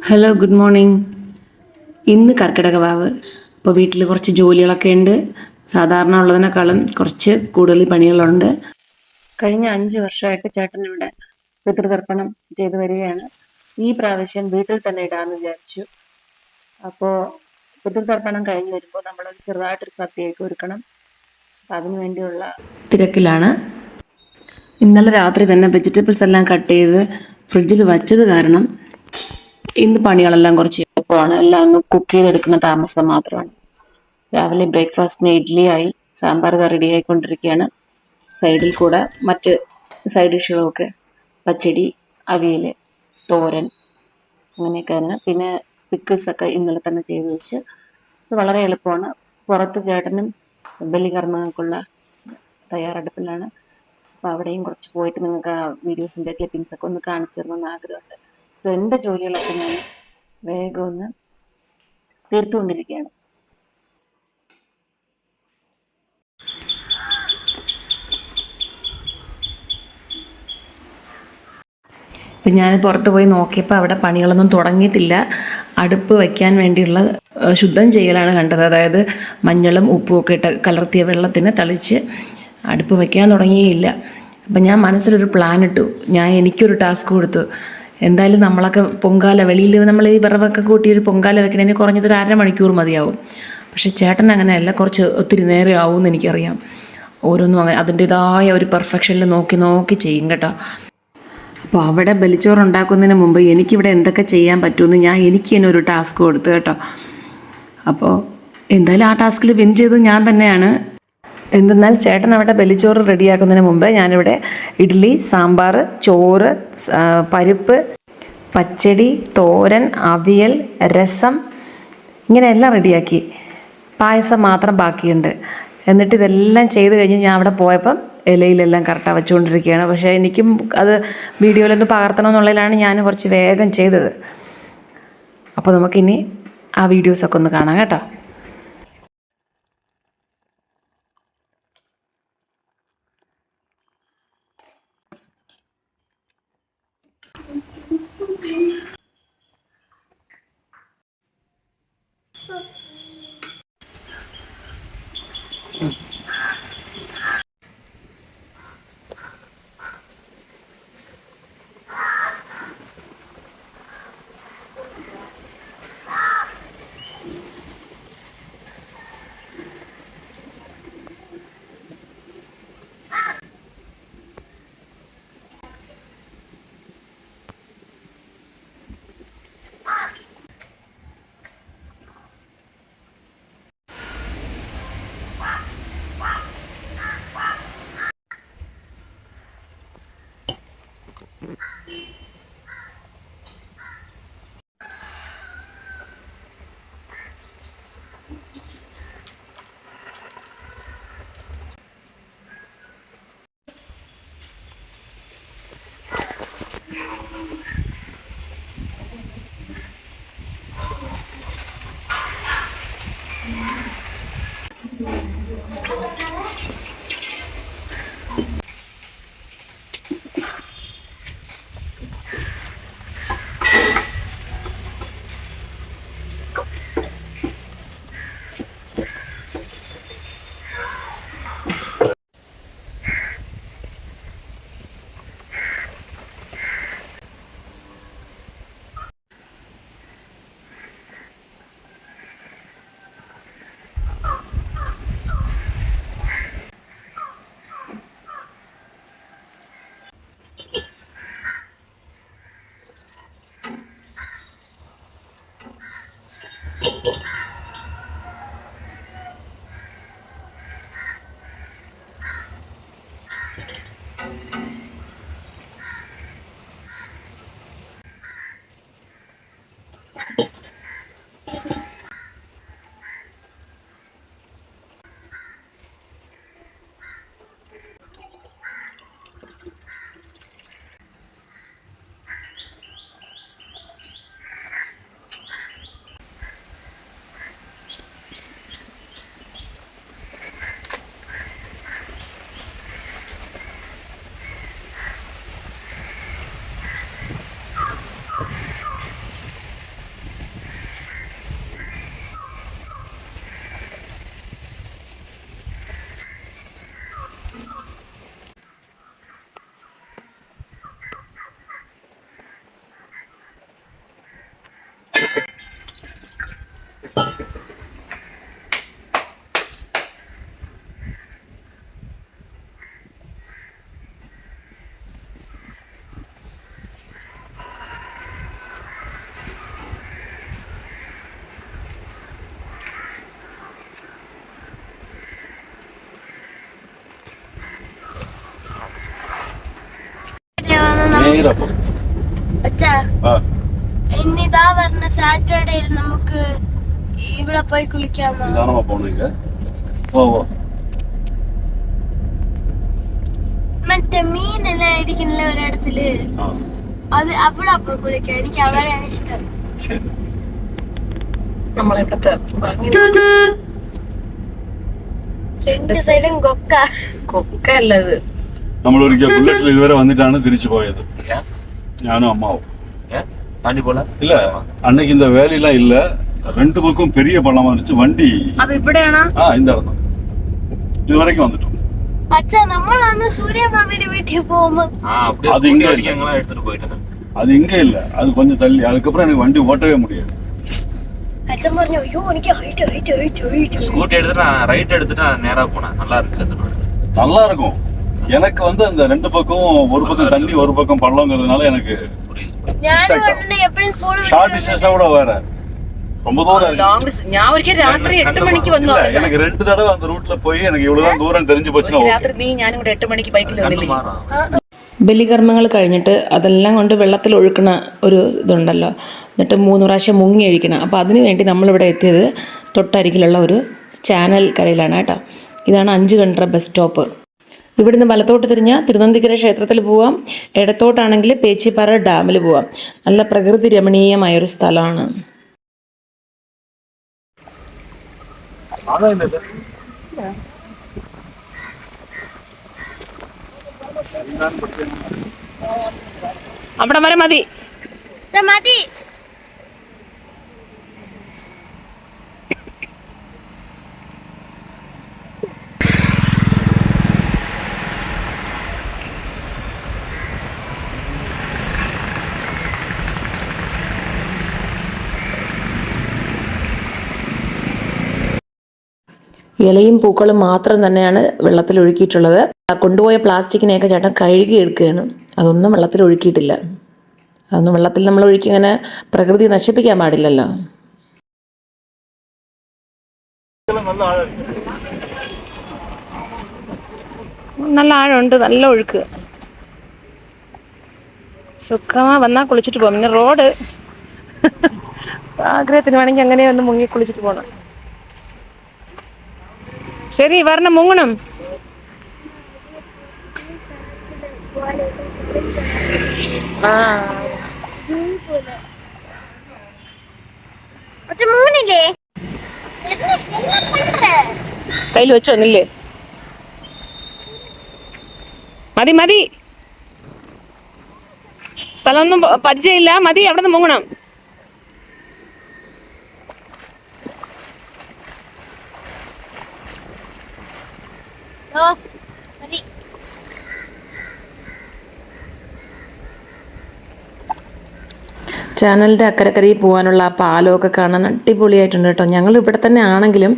Hello good morning. ഇന്ന് കർക്കിടക വാവ്. ഇപ്പോൾ വീട്ടിൽ കുറച്ച് ജോലികളൊക്കെ ഉണ്ട്. സാധാരണ ഉള്ളതിനേക്കാളും കുറച്ച് കൂടുതൽ പണികളുണ്ട്. കഴിഞ്ഞ 5 വർഷമായിട്ട് ചേട്ടൻ ഇവിടെ പിതൃതർപ്പണം ചെയ്തു വരികയാണ്. ഈ പ്രാവശ്യം വീട്ടിൽ തന്നെ ഇടാമെന്ന് വിചാരിച്ചു. അപ്പോൾ പിതൃതർപ്പണം കഴിഞ്ഞ് വരുമ്പോൾ നമ്മൾ ചെറുതായിട്ടൊരു സദ്യയൊക്കെ ഒരുക്കണം. അപ്പം അതിനു വേണ്ടിയുള്ള തിരക്കിലാണ്. ഇന്നലെ രാത്രി തന്നെ വെജിറ്റബിൾസ് എല്ലാം കട്ട് ചെയ്ത് ഫ്രിഡ്ജിൽ വച്ചത് കാരണം ഇന്ന് പണികളെല്ലാം കുറച്ച് എളുപ്പമാണ്. എല്ലാം ഒന്ന് കുക്ക് ചെയ്തെടുക്കുന്ന താമസം മാത്രമാണ്. രാവിലെ ബ്രേക്ക്ഫാസ്റ്റിന് ഇഡ്ഡലിയായി, സാമ്പാർ റെഡി ആയിക്കൊണ്ടിരിക്കുകയാണ്. സൈഡിൽ കൂടെ മറ്റ് സൈഡ് ഡിഷുകളൊക്കെ പച്ചടി, അവിയൽ, തോരൻ അങ്ങനെയൊക്കെയാണ്. പിന്നെ പിക്കിൾസൊക്കെ ഇന്നലെ തന്നെ ചെയ്ത് വെച്ച്. സോ വളരെ എളുപ്പമാണ്. പുറത്ത് ചേട്ടനും ബലികർമ്മങ്ങൾക്കുള്ള തയ്യാറെടുപ്പിലാണ്. അപ്പോൾ അവിടെയും കുറച്ച് പോയിട്ട് നിങ്ങൾക്ക് ആ വീഡിയോസിൻ്റെ ക്ലിപ്പിങ്സൊക്കെ ഒന്ന് കാണിച്ചു തരണമെന്ന് ആഗ്രഹമുണ്ട്. സോ എൻ്റെ ജോലികളൊക്കെ ഞാൻ വേഗം ഒന്ന് തീർത്തുകൊണ്ടിരിക്കുകയാണ്. ഇപ്പം ഞാൻ പുറത്ത് പോയി നോക്കിയപ്പോൾ അവിടെ പണികളൊന്നും തുടങ്ങിയിട്ടില്ല. അടുപ്പ് വയ്ക്കാൻ വേണ്ടിയുള്ള ശുദ്ധം ചെയ്യലാണ് കണ്ടത്. അതായത് മഞ്ഞളും ഉപ്പും ഒക്കെ ഇട്ട് കലർത്തിയ വെള്ളത്തിന് തളിച്ച് അടുപ്പ് വയ്ക്കാൻ തുടങ്ങിയില്ല. അപ്പം ഞാൻ മനസ്സിലൊരു പ്ലാൻ ഇട്ടു. എനിക്കൊരു ടാസ്ക് കൊടുത്തു. എന്തായാലും നമ്മളൊക്കെ പൊങ്കാല വെളിയിൽ നമ്മൾ ഈ വിറവൊക്കെ കൂട്ടി ഒരു പൊങ്കാല വെക്കണതിന് കുറഞ്ഞതൊരു അരമണിക്കൂർ മതിയാവും. പക്ഷേ ചേട്ടൻ അങ്ങനെയല്ല, കുറച്ച് ഒത്തിരി നേരം ആവുമെന്ന് എനിക്കറിയാം. ഓരോന്നും അങ്ങനെ അതിൻ്റെതായ ഒരു പെർഫെക്ഷനിൽ നോക്കി നോക്കി ചെയ്യും കേട്ടോ. അപ്പോൾ അവിടെ ബലിച്ചോറ് ഉണ്ടാക്കുന്നതിന് മുമ്പ് എനിക്കിവിടെ എന്തൊക്കെ ചെയ്യാൻ പറ്റുമെന്ന് എനിക്ക് തന്നെ ഒരു ടാസ്ക് കൊടുത്തു കേട്ടോ. അപ്പോൾ എന്തായാലും ആ ടാസ്കിൽ വിൻ ചെയ്തത് ഞാൻ തന്നെയാണ്. എന്തെന്നാൽ ചേട്ടൻ അവിടെ ബലിച്ചോറ് റെഡിയാക്കുന്നതിന് മുമ്പ് ഞാനിവിടെ ഇഡ്ഡലി, സാമ്പാർ, ചോറ്, പരിപ്പ്, പച്ചടി, തോരൻ, അവിയൽ, രസം ഇങ്ങനെ എല്ലാം റെഡിയാക്കി. പായസം മാത്രം ബാക്കിയുണ്ട്. എന്നിട്ട് ഇതെല്ലാം ചെയ്ത് കഴിഞ്ഞ് ഞാൻ അവിടെ പോയപ്പം ഇലയിലെല്ലാം കറക്റ്റാണ് വെച്ചുകൊണ്ടിരിക്കുകയാണ്. പക്ഷേ എനിക്കും അത് വീഡിയോയിലൊന്ന് പകർത്തണം എന്നുള്ളതിലാണ് ഞാൻ കുറച്ച് വേഗം ചെയ്തത്. അപ്പോൾ നമുക്കിനി ആ വീഡിയോസൊക്കെ ഒന്ന് കാണാം കേട്ടോ. അച്ഛാ ഇന്നിതാ പറഞ്ഞ സാറ്റർഡേയിൽ നമുക്ക് ഇവിടെ പോയി കുളിക്കാമോ? മറ്റേ മീനെല്ലാം ഇരിക്കുന്നില്ല ഒരിടത്തില്, അത് അവിടെ പോയി കുളിക്കാം. എനിക്ക് അവിടെയാണ് ഇഷ്ടം. നമ്മളിവിടത്തെ രണ്ട് സൈഡും കൊക്കല്ലത്. നമ്മൾ ഒരിക്കൽ ബുള്ളറ്റിൽ ഇതുവരെ വന്നിട്ടാണ് തിരിച്ചു പോയത്, ഞാനും അമ്മാവും. இல்ல அன்னைக்கு இந்த வேலையெல்லாம் இல்ல, ரெண்டு பக்கம் பெரிய பள்ளமா இருந்துச்சு. வண்டி அது இப்படியானா? இந்த இடம் தான். இது வரைக்கும் வந்துட்டோம். அச்சா நம்ம அங்க சூரியமாமியோட வீட்டுக்கு போவோமா? அது இங்க இருக்கீங்களா? எடுத்துட்டு போயிட்டேன். அது இங்க இல்ல, அது கொஞ்சம் தள்ளி. அதுக்கு அப்புறம் எனக்கு வண்டி ஓட்டவே முடியாது. அச்சா மறந்து ஐயோ எனக்கு ஹைட் ஸ்கூட்டி எடுத்துட்டு ரைட் எடுத்துட்டு நேரா போனா நல்லா இருக்கு. நல்லா இருக்கும். எனக்கு வந்து அந்த ரெண்டு பக்கம், ஒரு பக்கம் தண்ணி ஒரு பக்கம் பள்ளங்கிறதுனால எனக்கு ஷார்ட் டிஸ்டன்ஸ் கூட வேற ரொம்ப தூரம். ഞാൻ ഒരിക്കൽ രാത്രി 8 മണിക്ക് വന്നു. எனக்கு 2 தடவை அந்த ரூட்ல போய் எனக்கு இவ்வளவு ദൂരം தெரிஞ்சு போச்சுனா രാത്രി നീ ഞാനും കൂടെ 8 മണിക്ക് ബൈക്കിൽ വന്നില്ലേ? ബലികർമ്മങ്ങൾ കഴിഞ്ഞിട്ട് അതെല്ലാം കൊണ്ട് വെള്ളത്തിൽ ഒഴുക്കണ ഒരു ഇതുണ്ടല്ലോ, എന്നിട്ട് 3 പ്രാവശ്യം മുങ്ങി ഒഴിക്കണം. അപ്പോൾ അതിനു വേണ്ടി നമ്മളിവിടെ എത്തിയത് തൊട്ടരികിലുള്ള ഒരു ചാനൽ കരയിലാണ് കേട്ടോ. ഇതാണ് 5 കണ്ടറ ബസ് സ്റ്റോപ്പ്. ഇവിടുന്ന് വലത്തോട്ട് തിരിഞ്ഞാൽ തിരുനന്തിക്കര ക്ഷേത്രത്തിൽ പോവാം, ഇടത്തോട്ടാണെങ്കിൽ പേച്ചിപ്പാറ ഡാമിൽ പോവാം. നല്ല പ്രകൃതി രമണീയമായൊരു സ്ഥലമാണ്. അവിടെ വരെ മതി. ഇലയും പൂക്കളും മാത്രം തന്നെയാണ് വെള്ളത്തിൽ ഒഴുക്കിയിട്ടുള്ളത്. കൊണ്ടുപോയ പ്ലാസ്റ്റിക്കിനെയൊക്കെ ചേട്ടൻ കഴുകി എടുക്കുകയാണ്. അതൊന്നും വെള്ളത്തിൽ ഒഴുക്കിയിട്ടില്ല. അതൊന്നും വെള്ളത്തിൽ നമ്മൾ ഒഴുക്കി ഇങ്ങനെ പ്രകൃതി നശിപ്പിക്കാൻ പാടില്ലല്ലോ. നല്ല ആഴമുണ്ട്, നല്ല ഒഴുക്ക്. സുഖമാ വന്നാൽ കുളിച്ചിട്ട് പോകാം. പിന്നെ റോഡ് ആഗ്രഹത്തിന് വേണമെങ്കിൽ അങ്ങനെ ഒന്ന് മുങ്ങി കുളിച്ചിട്ട് പോകണം. ശരി വരണം, മുങ്ങണം. കയ്യിൽ വെച്ചോ ഒന്നില്ലേ? മതി മതി, സ്ഥലമൊന്നും പരിചയമില്ല, മതി. അവിടെ നിന്ന് മുങ്ങണം. ചാനലിൻ്റെ അക്കരക്കരയിൽ പോകാനുള്ള ആ പാലമൊക്കെ കാണാൻ അടിപൊളിയായിട്ടുണ്ട് കേട്ടോ. ഞങ്ങൾ ഇവിടെ തന്നെ ആണെങ്കിലും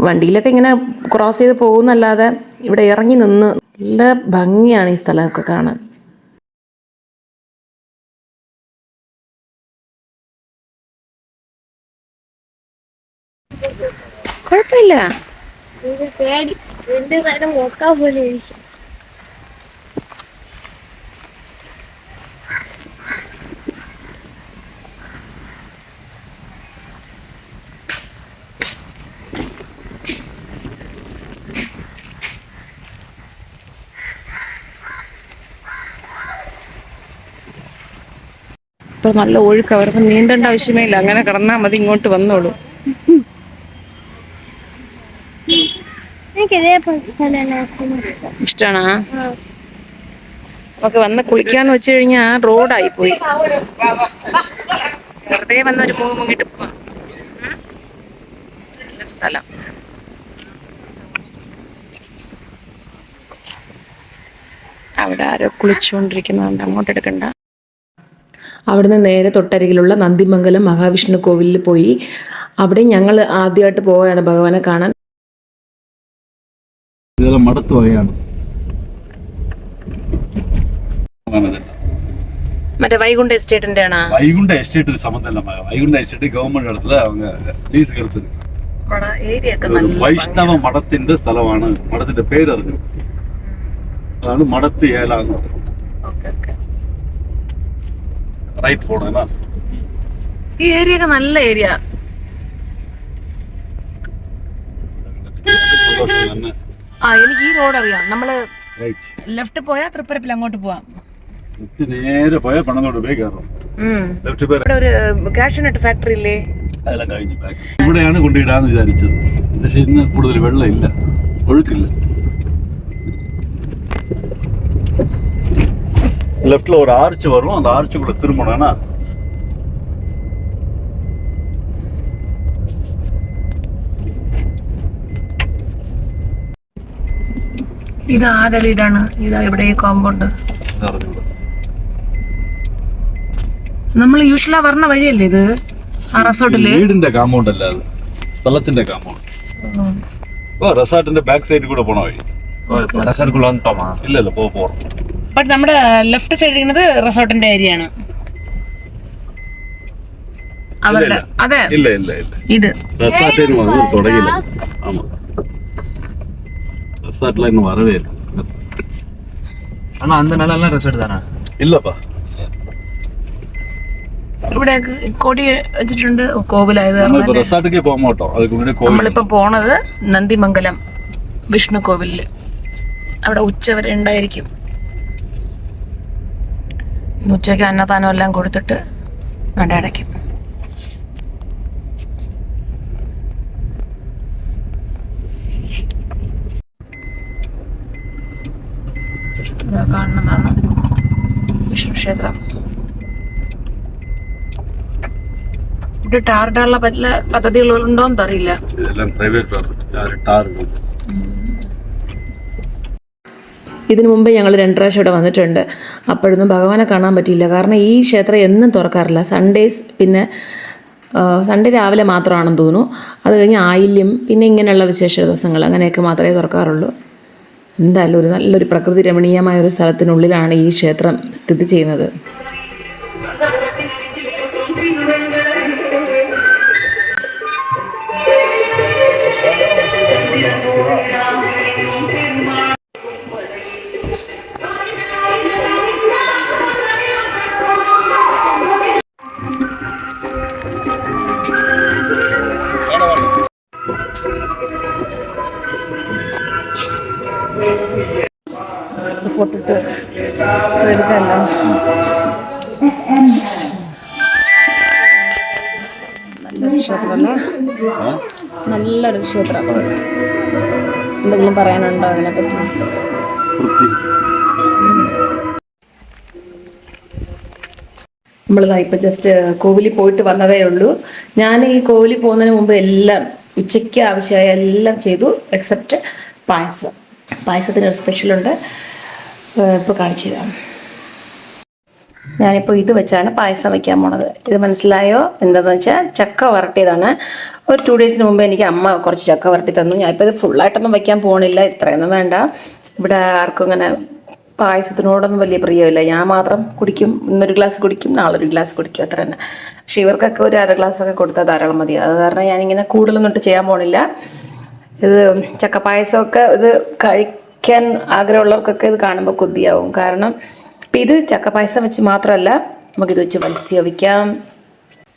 വണ്ടിയിലൊക്കെ ഇങ്ങനെ ക്രോസ് ചെയ്ത് പോകുന്നല്ലാതെ ഇവിടെ ഇറങ്ങി നിന്ന് നല്ല ഭംഗിയാണ് ഈ സ്ഥലമൊക്കെ കാണാൻ. കുഴപ്പമില്ല. ഇപ്പൊ നല്ല ഒഴുക്ക്, അവർക്ക് നീന്തേണ്ട ആവശ്യമേ ഇല്ല, അങ്ങനെ കിടന്നാൽ മതി, ഇങ്ങോട്ട് വന്നോളൂ. ഇഷ്ടാണോ? നമുക്ക് വന്ന് കുളിക്കാന്ന് വെച്ച് കഴിഞ്ഞാൽ റോഡായി പോയി. വെറുതെ വന്നൊരു മുങ്ങിട്ട് പോവാം. നല്ല സ്ഥലം. അവിടെ ആരോ കുളിച്ചുകൊണ്ടിരിക്കുന്നുണ്ട്, അങ്ങോട്ട് എടുക്കണ്ട. അവിടുന്ന് നേരെ തൊട്ടരികിലുള്ള നന്ദിമംഗലം മഹാവിഷ്ണു കോവിലിൽ പോയി. അവിടെ ഞങ്ങൾ ആദ്യമായിട്ട് പോവുകയാണ് ഭഗവാനെ കാണാൻ. ഇതെല്ലാം മടത്ത് വകയാണ്. മറ്റേ വൈകുണ്ഠ എസ്റ്റേറ്റിന്റെ ആണോ? വൈകുണ്ഠ എസ്റ്റേറ്റ് സംബന്ധമല്ല, വൈകുണ്ഠ എസ്റ്റേറ്റ് ഗവൺമെന്റ് இடத்துல அவங்க ലീസ് എടുത്തത്. വൈഷ്ണവ മഠത്തിന്റെ സ്ഥലമാണ്. മഠത്തിന്റെ പേരറിഞ്ഞു, അതാണ് മടത്ത് ഏല എന്ന് പറയുന്നത്. റൈറ്റ് പോണേനാ. ഈ ഏരിയ ഒക്കെ നല്ല ഏരിയ. എനിക്ക് ഈ റോഡ് അറിയാം. നമ്മള് ലെഫ്റ്റ് പോയാ തൃപ്പരപ്പിൽ അങ്ങോട്ട് പോവാം. നേരെ പോയാൽ പണങ്ങോട്ട് പോയി കയറാം. ഇവിടെ ഒരു കാഷ്യൂനട്ട് ഫാക്ടറി ഇല്ലേ? അതെല്ലാം കഴിഞ്ഞു. ഇവിടെയാണ് കൊണ്ടിടാന്ന് വിചാരിച്ചത്. പക്ഷെ ഇന്ന് കൂടുതൽ വെള്ളം ഇല്ല, ഒഴുക്കില്ല. லெஃப்ட்ல ஒரு ஆர்ச் வரும், அந்த ஆர்ச்சுக்குள்ள திரும்பணும்னா ഇത് ആരുടെ വീടാണ്? ഇതാ ഇവിടെ ഈ കോമ്പൗണ്ട്. നമ്മൾ യൂഷ്വലാ പറഞ്ഞ വഴിയല്ലേ ഇത്? ആ റിസോർട്ടില് വീടിന്റെ കോമ്പൗണ്ട് അല്ല, അത് സ്ഥലത്തിന്റെ കോമ്പൗണ്ട്. റിസോർട്ടിന്റെ ബാക്ക് സൈഡിൽ കൂടെ പോണ വഴി. റിസോർട്ടിൽ വന്നിട്ടോമാ? ഇല്ലല്ലോ, പോറും. ബട്ട് നമ്മുടെ ലെഫ്റ്റ് സൈഡ് ഇരിക്കുന്നത് റിസോർട്ടിന്റെ ഏരിയ ആണ്. അവരുടെ അതെ. ഇല്ല ഇല്ല ഇല്ല, ഇത് റിസോർട്ടിൽ തുടങ്ങിയില്ല. ആമാ, റിസോർട്ടിൽ ഇന്ന് വരവേ ഇല്ല. ஆனா அந்த நிலம் റിസോർട്ട് தானே? ഇല്ലപ്പാ, ഇവിടെ കൊടി വെച്ചിട്ടുണ്ട്. കോവിലായത് റിസോർട്ടിലേക്ക് പോകട്ടോ. നമ്മളിപ്പോ പോണത് നന്ദിമംഗലം വിഷ്ണു കോവിലില്. അവിടെ ഉച്ച വരെ ഉണ്ടായിരിക്കും. ഉച്ചയ്ക്ക് അന്നദാനം എല്ലാം കൊടുത്തിട്ട് നട അടയ്ക്കും. കാണുന്നതാണ് വിഷ്ണു ക്ഷേത്രം. ഇവിടെ ടാറിടാനുള്ള പല പദ്ധതികളുണ്ടോന്ന് അറിയില്ല. ഇതിനു മുമ്പ് ഞങ്ങൾ 2 പ്രാവശ്യം ഇവിടെ വന്നിട്ടുണ്ട്. അപ്പോഴൊന്നും ഭഗവാനെ കാണാൻ പറ്റിയില്ല. കാരണം ഈ ക്ഷേത്രം എന്നും തുറക്കാറില്ല. സൺഡേസ്, പിന്നെ സൺഡേ രാവിലെ മാത്രമാണെന്ന് തോന്നുന്നു. അത് കഴിഞ്ഞ് ആയില്യം, പിന്നെ ഇങ്ങനെയുള്ള വിശേഷ ദിവസങ്ങൾ, അങ്ങനെയൊക്കെ മാത്രമേ തുറക്കാറുള്ളൂ. എന്തായാലും ഒരു നല്ലൊരു പ്രകൃതി രമണീയമായ ഒരു സ്ഥലത്തിനുള്ളിലാണ് ഈ ക്ഷേത്രം സ്ഥിതി ചെയ്യുന്നത്. പൊട്ടിട്ട് എടുക്കല്ല. നല്ലൊരു ക്ഷേത്രമല്ലേ? നല്ലൊരു ക്ഷേത്രം. എന്തെങ്കിലും പറയാനുണ്ടോ അതിനെപ്പറ്റി? നമ്മളിതാ ഇപ്പം ജസ്റ്റ് കോവിലിൽ പോയിട്ട് വന്നതേ ഉള്ളൂ. ഞാൻ ഈ കോവിലിൽ പോകുന്നതിന് മുമ്പ് എല്ലാം ഉച്ചയ്ക്ക് ആവശ്യമായ എല്ലാം ചെയ്തു, എക്സെപ്റ്റ് പായസം. പായസത്തിന് ഒരു സ്പെഷ്യലുണ്ട്, ഇപ്പോൾ കാണിച്ചു തരാം. ഞാനിപ്പോൾ ഇത് വെച്ചാണ് പായസം വയ്ക്കാൻ പോണത്. ഇത് മനസ്സിലായോ? എന്താണെന്ന് വെച്ചാൽ ചക്ക വരട്ടിയതാണ്. ഒരു 2 ഡേയ്സിന് മുമ്പ് എനിക്ക് അമ്മ കുറച്ച് ചക്ക വരട്ടി തന്നു. ഞാനിപ്പോൾ ഇത് ഫുള്ളായിട്ടൊന്നും വയ്ക്കാൻ പോകണില്ല, ഇത്രയൊന്നും വേണ്ട. ഇവിടെ ആർക്കും ഇങ്ങനെ പായസത്തിനോടൊന്നും വലിയ പ്രിയമില്ല. ഞാൻ മാത്രം കുടിക്കും, ഇന്നൊരു ഗ്ലാസ് കുടിക്കും, നാളെ ഒരു ഗ്ലാസ് കുടിക്കും, അത്ര തന്നെ. പക്ഷെ ഇവർക്കൊക്കെ ഒരു 1/2 ഗ്ലാസ്സൊക്കെ കൊടുത്താൽ ധാരാളം മതി. അത് കാരണം ഞാനിങ്ങനെ കൂടുതലൊന്നും ഇട്ട് ചെയ്യാൻ പോകണില്ല. ഇത് ചക്ക പായസമൊക്കെ ഇത് കഴിക്കാൻ ആഗ്രഹമുള്ളവർക്കൊക്കെ ഇത് കാണുമ്പോൾ കൊതിയാവും. കാരണം ഇപ്പം ഇത് ചക്ക പായസം വെച്ച് മാത്രമല്ല, നമുക്കിത് വെച്ച് മത്സ്യം വയ്ക്കാം,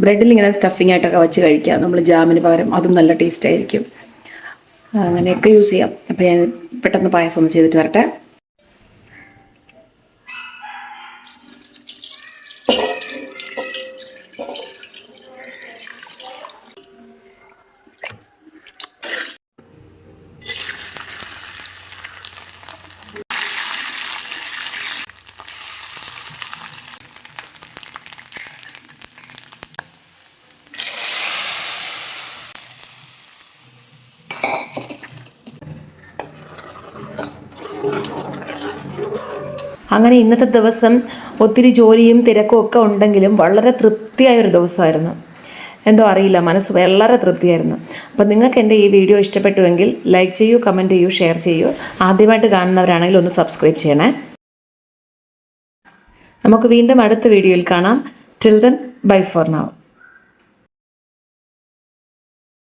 ബ്രെഡിൽ ഇങ്ങനെ സ്റ്റഫിങ് ആയിട്ടൊക്കെ വെച്ച് കഴിക്കാം. നമ്മൾ ജാമിന് പകരം അതും നല്ല ടേസ്റ്റ് ആയിരിക്കും. അങ്ങനെയൊക്കെ യൂസ് ചെയ്യാം. അപ്പം ഞാൻ പെട്ടെന്ന് പായസം ഒന്ന് ചെയ്തിട്ട് വരട്ടെ. അങ്ങനെ ഇന്നത്തെ ദിവസം ഒത്തിരി ജോലിയും തിരക്കും ഒക്കെ ഉണ്ടെങ്കിലും വളരെ തൃപ്തിയായൊരു ദിവസമായിരുന്നു. എന്തോ അറിയില്ല, മനസ്സ് വളരെ തൃപ്തിയായിരുന്നു. അപ്പം നിങ്ങൾക്ക് എൻ്റെ ഈ വീഡിയോ ഇഷ്ടപ്പെട്ടുവെങ്കിൽ ലൈക്ക് ചെയ്യൂ, കമൻറ്റ് ചെയ്യൂ, ഷെയർ ചെയ്യൂ. ആദ്യമായിട്ട് കാണുന്നവരാണെങ്കിൽ ഒന്ന് സബ്സ്ക്രൈബ് ചെയ്യണേ. നമുക്ക് വീണ്ടും അടുത്ത വീഡിയോയിൽ കാണാം. Till then, bye for now.